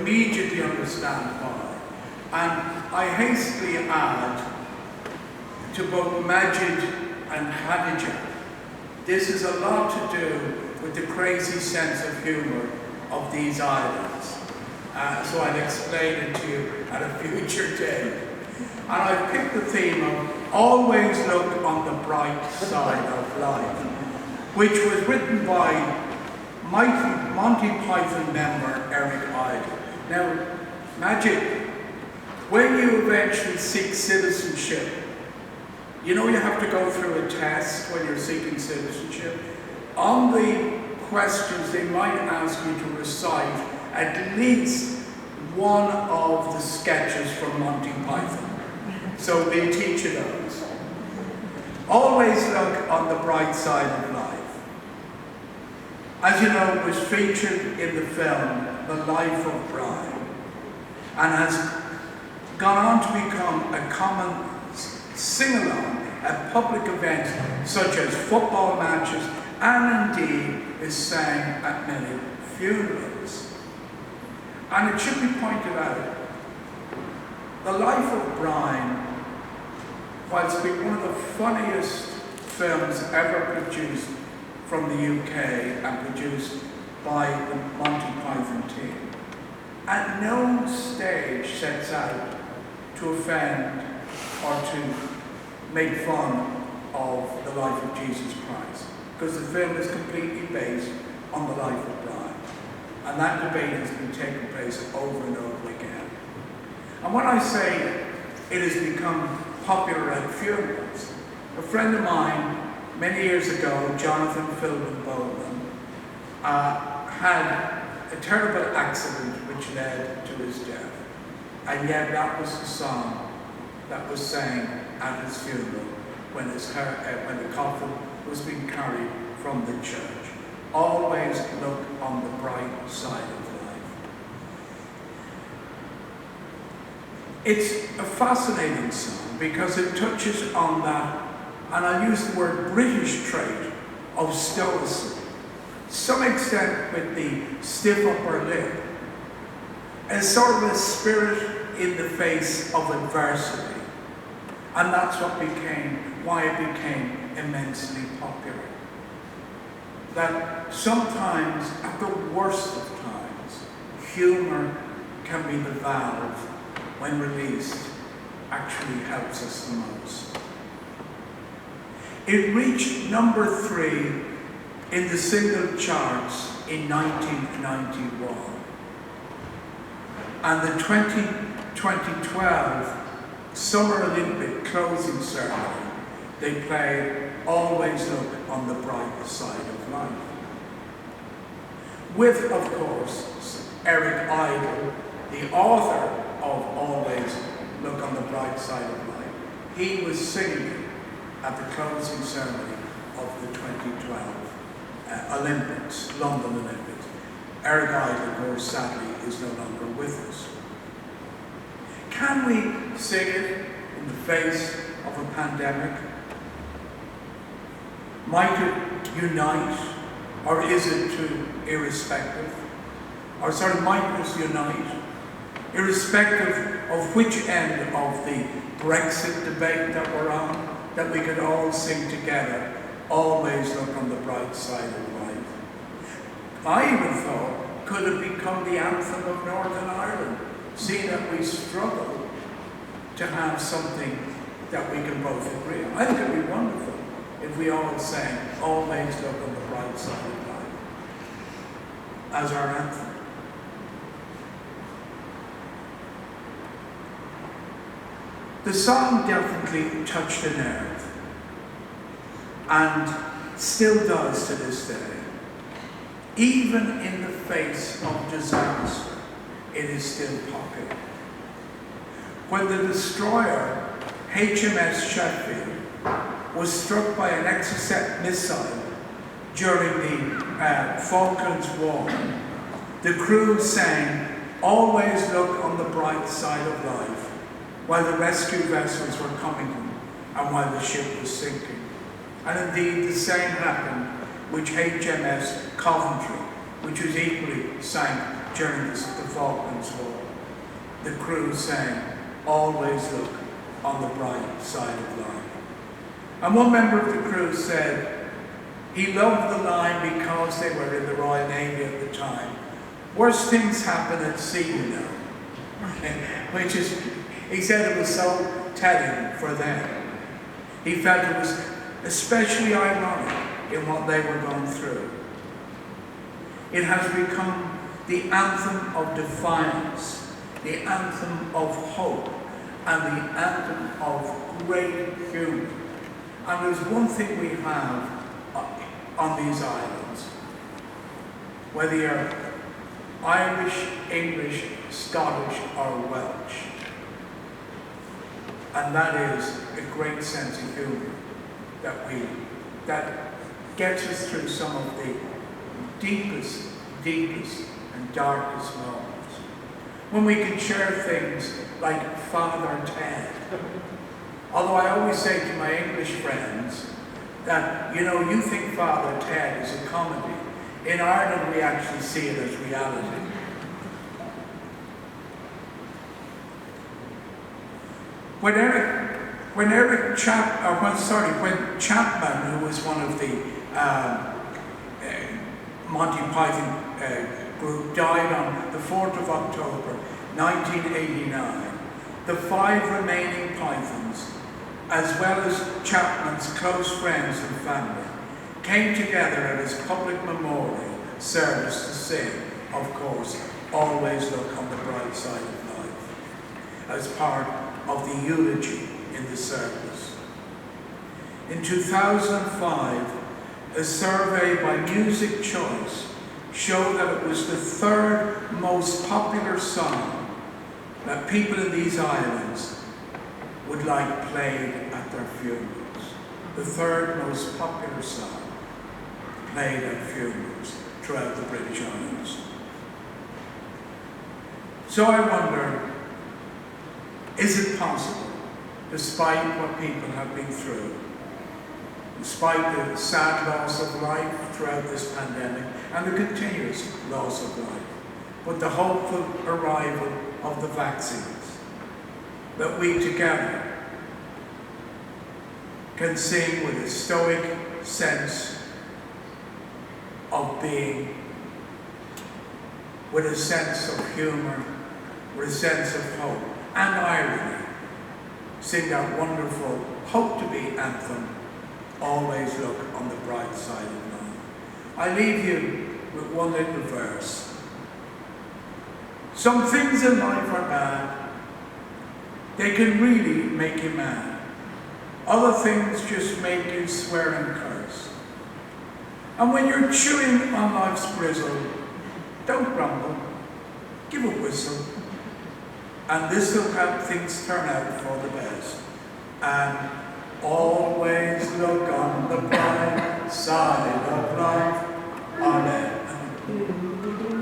immediately understand why. And I hastily add to both Majid and Khadija, this is a lot to do with the crazy sense of humour of these islands. So I'll explain it to you at a future day. And I've picked the theme of always look on the bright side of life, which was written by Monty Python member Eric Idle. Now, Majid, when you eventually seek citizenship, you know you have to go through a test when you're seeking citizenship. On the questions, they might ask you to recite at least one of the sketches from Monty Python. So we'll teach you those. Always look on the bright side of life. As you know, it was featured in the film The Life of Brian, and has gone on to become a common sing-along at public events such as football matches, and indeed is sang at many funerals. And it should be pointed out, The Life of Brian, whilst being one of the funniest films ever produced from the UK and produced by the Monty Python team, at no stage sets out to offend or to make fun of the life of Jesus Christ, because the film is completely based on the life of Brian. And that debate has been taking place over and over again. And when I say it has become popular at funerals, a friend of mine many years ago, Jonathan Philbin Bowman, had a terrible accident which led to his death. And yet that was the song that was sang at his funeral when the coffin was being carried from the church. Always look on the bright side of life. It's a fascinating song because it touches on that, and I'll use the word British trait of stoicism, to some extent with the stiff upper lip, as sort of a spirit in the face of adversity. And that's why it became immensely popular. That sometimes, at the worst of times, humour can be the valve, when released, actually helps us the most. It reached number 3 in the single charts in 1991. And the 2012 Summer Olympic closing ceremony, they played Always Look on the Bright Side of Life. With, of course, Eric Idle, the author of Always Look on the Bright Side of Life. He was singing at the closing ceremony of the 2012 Olympics, London Olympics. Eric Idle, of course, sadly, is no longer with us. Can we sing it in the face of a pandemic? Might it unite, or is it too irrespective? Or might us unite, irrespective of which end of the Brexit debate that we're on, that we could all sing together, always look on the bright side of life. I even thought, could it become the anthem of Northern Ireland, seeing that we struggle to have something that we can both agree on. I think it would be wonderful if we all sang, always look on the bright side of life, as our anthem. The song definitely touched a nerve, and still does to this day. Even in the face of disaster, it is still popular. When the destroyer HMS Sheffield was struck by an Exocet missile during the Falklands War, the crew sang, always look on the bright side of life, while the rescue vessels were coming in and while the ship was sinking. And indeed, the same happened with HMS Coventry, which was equally sank during the Falklands War, the crew sang, "Always look on the bright side of life." And one member of the crew said he loved the line because they were in the Royal Navy at the time. Worst things happen at sea, you know. Which is, he said it was so telling for them. He felt it was especially ironic in what they were going through. It has become the anthem of defiance, the anthem of hope, and the anthem of great humour. And there's one thing we have on these islands, whether you're Irish, English, Scottish or Welsh, and that is a great sense of humour that gets us through some of the deepest and darkest moments. When we can share things like Father Ted. Although I always say to my English friends that, you know, you think Father Ted is a comedy. In Ireland, we actually see it as reality. When Chapman, who was one of the Monty Python group, died on the 4th of October, 1989, the 5 remaining Pythons, as well as Chapman's close friends and family, came together at his public memorial service to sing, of course, "Always Look on the Bright Side of Life," as part of the eulogy in the service. In 2005, a survey by Music Choice showed that it was the 3rd most popular song that people in these islands would like played at their funerals. The 3rd most popular song played at funerals throughout the British Isles. So I wonder, is it possible, despite what people have been through, despite the sad loss of life throughout this pandemic and the continuous loss of life, but the hopeful arrival of the vaccines, that we together can sing with a stoic sense of being, with a sense of humour, with a sense of hope and irony, sing that wonderful hope to be anthem, "Always Look on the Bright Side of Life." I leave you with one little verse. Some things in life are bad. They can really make you mad. Other things just make you swear and curse. And when you're chewing on life's bristle, don't grumble, give a whistle, and this will help things turn out for the best. And always look on the bright side of